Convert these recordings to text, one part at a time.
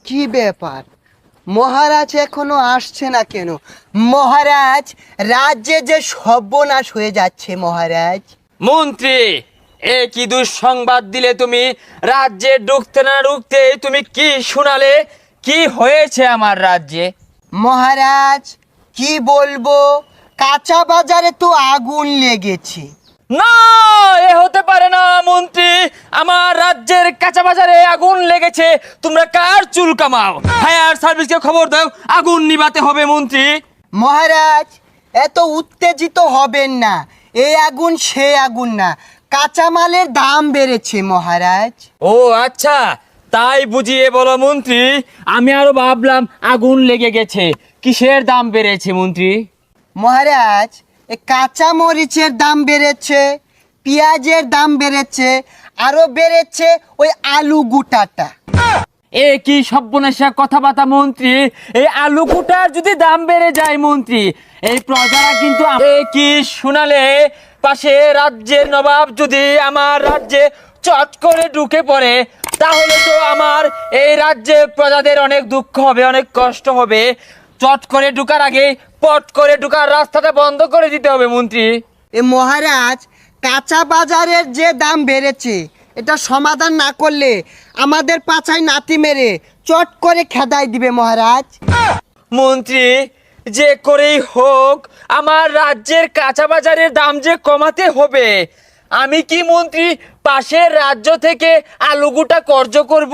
কি ব্যাপার? মহারাজ এখনো আসছে না কেন? মহারাজ, রাজ্যে যে সর্বনাশ হয়ে যাচ্ছে মহারাজ। মন্ত্রী, এ কি দুঃসংবাদ দিলে তুমি? রাজ্যে ঢুকতে না ঢুকতে তুমি কি শোনালে? কি হয়েছে আমার রাজ্যে? মহারাজ, কি বলবো, কাঁচা বাজারে তো আগুন লেগেছে। না, এ হতে পারে না মন্ত্রী। আমার রাজ্যের কাঁচা বাজারে আগুন লেগেছে। তোমরা কার চুল কামাও? ফায়ার সার্ভিসকে খবর দাও, আগুন নিভাতে হবে মন্ত্রী। মহারাজ, এত উত্তেজিত হবেন না। এই আগুন সে আগুন না, কাঁচামালের দাম বেড়েছে মহারাজ। ও আচ্ছা, তাই বুঝিয়ে বলো মন্ত্রী। আমি আরো ভাবলাম আগুন লেগে গেছে। কিসের দাম বেড়েছে মন্ত্রী? মহারাজ, এ কাঁচা মরিচের দাম বেড়েছে, পেঁয়াজের দাম বেড়েছে, আরো বেড়েছে ওই আলু গুটাটা। এ কি সর্বনাশা কথাবার্তা মন্ত্রী! এই আলু কুটার যদি দাম বেড়ে যায় মন্ত্রী, এই প্রজারা কিন্তু এ কি শোনালে? পাশে রাজ্যের নবাব যদি আমার রাজ্যে চট করে ঢুকে পড়ে, তাহলে তো আমার এই রাজ্যে প্রজাদের অনেক দুঃখ হবে, অনেক কষ্ট হবে। চট করে ঢুকার আগে পট করে ঢুকার রাস্তাটা বন্ধ করে দিতে হবে মন্ত্রী। এ মহারাজ, কাঁচা বাজারের যে দাম বেড়েছে, এটা সমাধান না করলে আমাদের পাছায় নাতি মেরে চট করে খেদাই দিবে মহারাজ। মন্ত্রী, যে করেই হোক আমার রাজ্যের কাঁচা বাজারের দাম যে কমাতে হবে। আমি কি মন্ত্রী পাশের রাজ্য থেকে আলুগুটা কর্জ করব?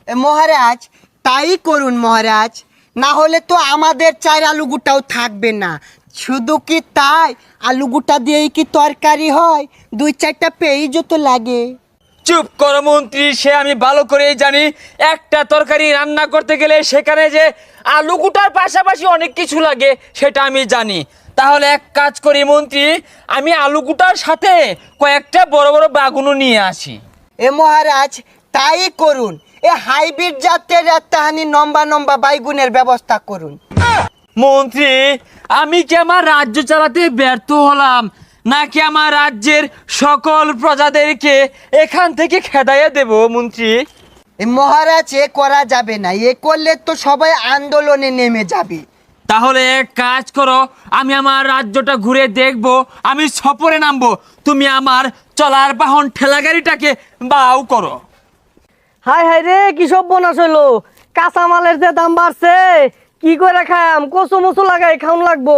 এ মহারাজ, তাই করুন মহারাজ, না হলে তো আমাদের চার আলুগুটাও থাকবে না। শুধু কি তাই, আলুগুটা দিয়েই কি তরকারি হয়? দুই চারটা পেঁয়াজও তো লাগে। চুপ করো মন্ত্রী, সে আমি ভালো করেই জানি। একটা তরকারি রান্না করতে গেলে সেখানে যে আলুগুটার পাশাপাশি অনেক কিছু লাগে, সেটা আমি জানি। তাহলে এক কাজ করি মন্ত্রী, আমি আলুগুটার সাথে কয়েকটা বড় বড় বাগুনও নিয়ে আসি। এ মহারাজ, তাই করুন। এ হাইব্রিড জাতের একটাহানি লম্বা লম্বা বাইগুনের ব্যবস্থা করুন। মন্ত্রী, আমি কি আমার রাজ্য চালাতে ব্যর্থ হলাম, নাকি আমার রাজ্যের সকল প্রজাদেরকে এখান থেকে খেদাইয়া দেব মন্ত্রী? এ মহারাজ, এ করা যাবে না। এ করলে তো সবাই আন্দোলনে নেমে যাবে। তাহলে এক কাজ করো, আমি আমার রাজ্যটা ঘুরে দেখব, আমি সফরে নামবো। তুমি আমার চলার বাহন ঠেলা গাড়িটাকে বাউ করো। হাই হাই রে, কি সব বোনাস হইলো! কাঁচা মালের যে দাম বাড়ছে, কি করে খাম? কচু মচু লাগাই খাওন লাগবো।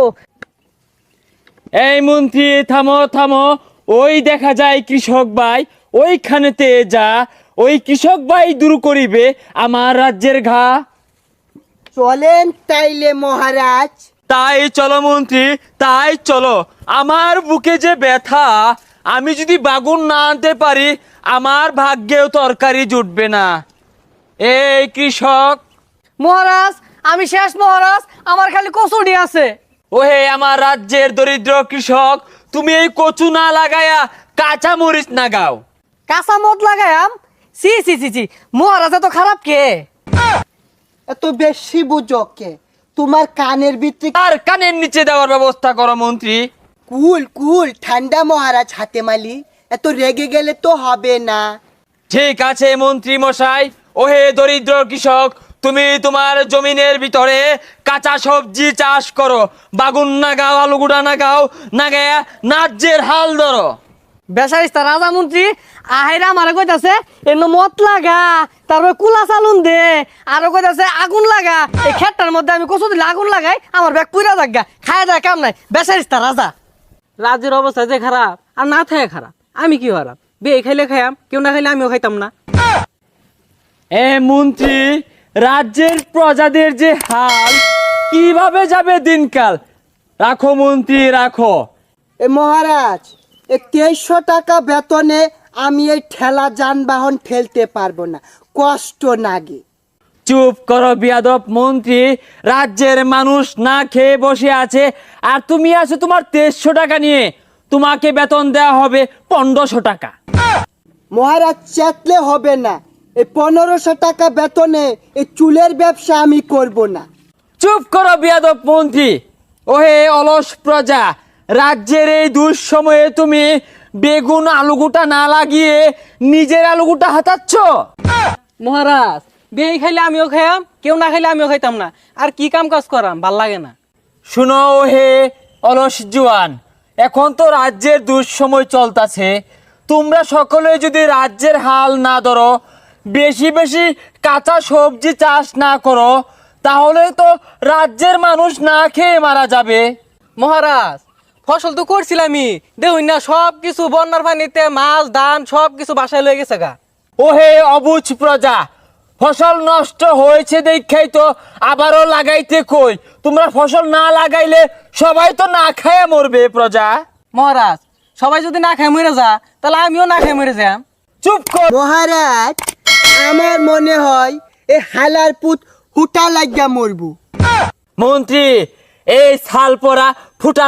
এই মন্ত্রী, থামো থামো। ওই দেখা যায় কৃষক ভাই, ওইখানেতে যা। ওই কৃষক ভাই দূর করিবে আমার রাজ্যের ঘা। চলেন তাইলে মহারাজ। তাই চলো মন্ত্রী, তাই চলো। আমার বুকে যে ব্যথা, আমি যদি বাগুন না আনতে পারি, আমার ভাগ্যেও তরকারি জুটবে না। এই কৃষক! মহারাজ, আমি শেষ মহারাজ, আমার খালি কচুরি আছে। ওহে আমার রাজ্যের দরিদ্র কৃষক, তুমি এই কচু না লাগায়া কাঁচা মরিচ লাগাও। কাঁচা মদ লাগায়াম? সি সি সি সি, মহারাজ এত খারাপ কে? এত বেশি বুঝো কে? তোমার কানের ভিতরে আর কানের নিচে দেওয়ার ব্যবস্থা করো মন্ত্রী। কুল কুল ঠান্ডা মহারাজ হাতে মালি। এত রেগে গেলে তো হবে না। ঠিক আছে মন্ত্রী মশাই। ওহে দরিদ্র কৃষক, তুমি তোমার জমিনের ভিতরে কাঁচা সবজি চাষ করো। বাগুন নাগাও, আলুগুড়া নাগাও, নাগায়া রাজ্যের হাল ধরো। বেসারিস্তা রাজা মন্ত্রী আহেরা আমারে কইতাছে এন্ন মদ লাগা, তারপরে কুলা চালুন দে, আরো কইতাছে আগুন লাগা। এই ক্ষেতটার মধ্যে আমি কচু দিলে আগুন লাগাই, আমার ব্যাগ পুরা জাগা, খায় যায় কাম নাই। বেসারিস্তা রাজা! রাজ্যের অবস্থা যে খারাপ আর না থাকে খারাপ, আমি কি হারাম? বিয়ে খাইলে খাইয়াম, কেউ না খাইলে আমিও খাইতাম না। এ মন্ত্রী, রাজ্যের প্রজাদের যে হাল, কিভাবে যাবে দিনকাল? রাখো মন্ত্রী, রাখো। এ মহারাজ, 2300 টাকা বেতনে আমি এই ঠেলা যানবাহন ঠেলতে পারবো না, কষ্ট লাগে। চুপ করো বিয়াদব মন্ত্রী। রাজ্যের মানুষ না খেয়ে বসে আছে, আর তুমি আছো তোমার 2300 টাকা নিয়ে। তোমাকে বেতন দেওয়া হবে 1500 টাকা। মহারাজ, চেতলে হবে না। এই 1500 টাকা বেতনে এই চুলের ব্যবসা আমি করব না। চুপ করো বিয়াদব মন্ত্রী। ওহে অলস প্রজা, রাজ্যের এই দুঃসময়ে তুমি বেগুন আলুগুটা না লাগিয়ে নিজের আলুগুটা হাতাচ্ছ। মহারাজ, বিয়ে খাইলে আমিও খাইয়াম, কেউ না খাইলে আমিও খাইতাম না। আর কি কাম কাজ করাম, ভাল লাগে না। শুনো হে অলস জুয়ান, এখন তো রাজ্যের দুঃসময় চলতেছে। তোমরা সকলে যদি রাজ্যের হাল না ধরো, বেশি বেশি কাঁচা সবজি চাষ না করো, তাহলে তো রাজ্যের মানুষ না খেয়ে মারা যাবে। মহারাজ, ফসল তো করছিলামই, দেখুন না সব কিছু বন্যার পানিতে মাছ ধান সব কিছু বাসায় লয়ে গেছে গা। ওহে অবুঝ প্রজা, ফসল নষ্ট হয়েছে দেখাই তো আবারও লাগাইতে কই। তোমরা ফসল না লাগাইলে সবাই তো না খায় মরবে প্রজা। মহারাজ, সবাই যদি না খায় মরে যা, তাহলে আমিও না খায় মরে যাম। চুপ কর। মহারাজ, আমার মনে হয় এই হালার পুত হুটা লাগিয়া মরবো। মন্ত্রী, এই ছাল পরা ফুটা